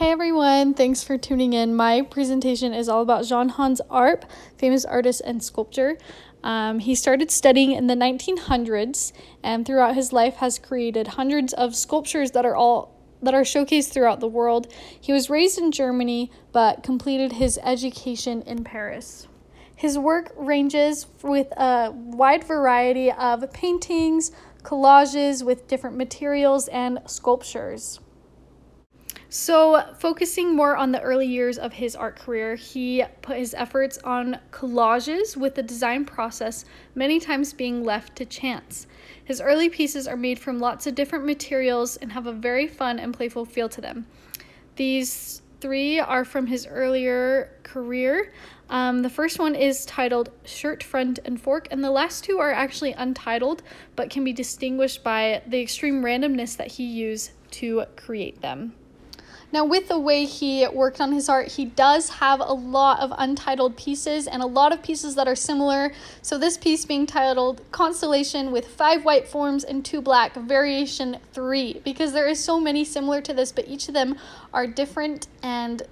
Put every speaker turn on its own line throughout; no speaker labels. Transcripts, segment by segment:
Hey everyone, thanks for tuning in. My presentation is all about Jan Hans Arp, famous artist and sculptor. He started studying in the 1900s and throughout his life has created hundreds of sculptures that are showcased throughout the world. He was raised in Germany but completed his education in Paris. His work ranges with a wide variety of paintings, collages with different materials, and sculptures. So, focusing more on the early years of his art career, he put his efforts on collages with the design process many times being left to chance. His early pieces are made from lots of different materials and have a very fun and playful feel to them. These three are from his earlier career. The first one is titled Shirt, Front, and Fork, and the last two are actually untitled, but can be distinguished by the extreme randomness that he used to create them. Now, with the way he worked on his art, he does have a lot of untitled pieces and a lot of pieces that are similar. So this piece being titled Constellation with 5 white forms and 2 black, variation 3, because there is so many similar to this, but each of them are different and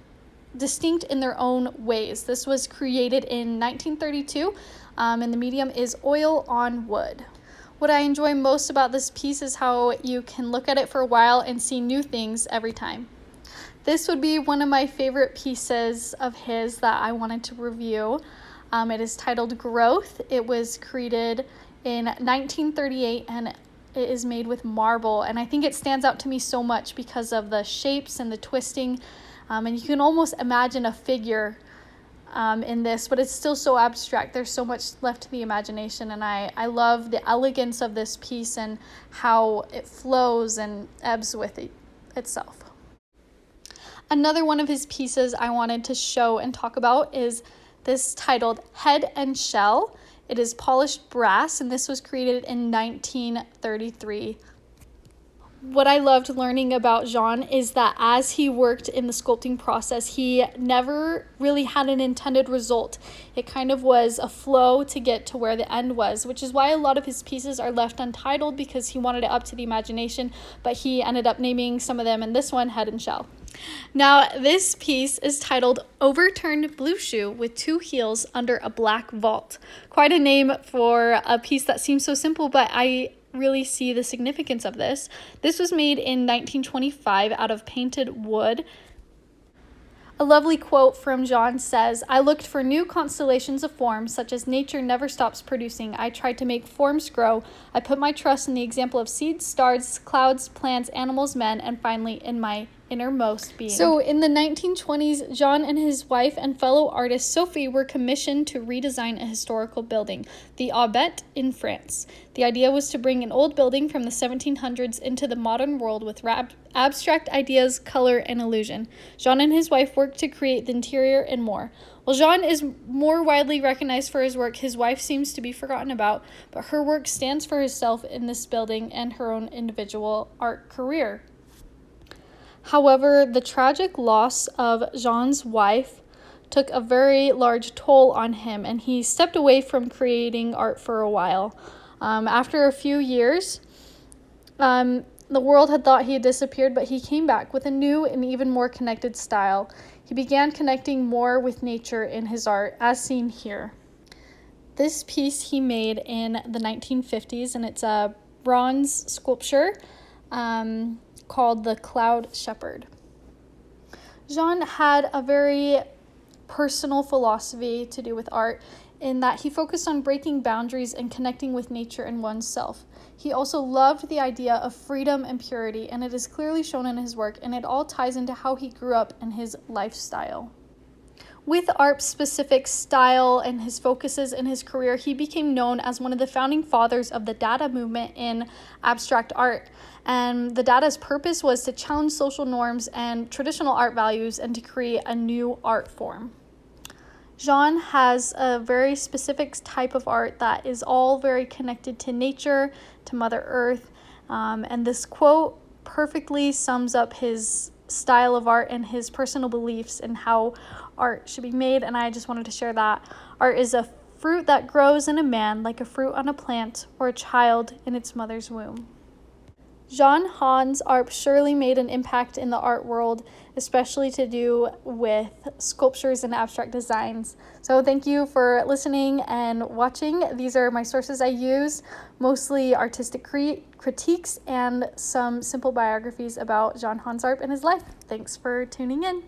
distinct in their own ways. This was created in 1932, and the medium is oil on wood. What I enjoy most about this piece is how you can look at it for a while and see new things every time. This would be one of my favorite pieces of his that I wanted to review. It is titled Growth. It was created in 1938 and it is made with marble. And I think it stands out to me so much because of the shapes and the twisting. And you can almost imagine a figure in this, but it's still so abstract. There's so much left to the imagination. And I love the elegance of this piece and how it flows and ebbs with itself. Another one of his pieces I wanted to show and talk about is this titled Head and Shell. It is polished brass, and this was created in 1933. What I loved learning about Jan is that as he worked in the sculpting process, he never really had an intended result. It kind of was a flow to get to where the end was, which is why a lot of his pieces are left untitled because he wanted it up to the imagination, but he ended up naming some of them, and this one, Head and Shell. Now, this piece is titled Overturned Blue Shoe with 2 heels under a black vault. Quite a name for a piece that seems so simple, but I really see the significance of this. This was made in 1925 out of painted wood. A lovely quote from Jan says, "I looked for new constellations of forms, such as nature never stops producing. I tried to make forms grow. I put my trust in the example of seeds, stars, clouds, plants, animals, men, and finally in my innermost being." So in the 1920s, Jan and his wife and fellow artist Sophie were commissioned to redesign a historical building, the Aubette in France. The idea was to bring an old building from the 1700s into the modern world with abstract ideas, color, and illusion. Jan and his wife worked to create the interior and more. While Jan is more widely recognized for his work, his wife seems to be forgotten about, but her work stands for herself in this building and her own individual art career. However, the tragic loss of Jan's wife took a very large toll on him, and he stepped away from creating art for a while. After a few years, the world had thought he had disappeared, but he came back with a new and even more connected style. He began connecting more with nature in his art, as seen here. This piece he made in the 1950s, and it's a bronze sculpture called the Cloud Shepherd. Jan had a very personal philosophy to do with art in that he focused on breaking boundaries and connecting with nature and oneself. He also loved the idea of freedom and purity, and it is clearly shown in his work, and it all ties into how he grew up and his lifestyle. With Arp's specific style and his focuses in his career, he became known as one of the founding fathers of the Dada movement in abstract art. And the Dada's purpose was to challenge social norms and traditional art values and to create a new art form. Jan has a very specific type of art that is all very connected to nature, to Mother Earth, and this quote perfectly sums up his style of art and his personal beliefs and how art should be made, and I just wanted to share that. Art is a fruit that grows in a man like a fruit on a plant or a child in its mother's womb. Jean Hans Arp surely made an impact in the art world, especially to do with sculptures and abstract designs. So thank you for listening and watching. These are my sources I use, mostly artistic critiques and some simple biographies about Jean Hans Arp and his life. Thanks for tuning in.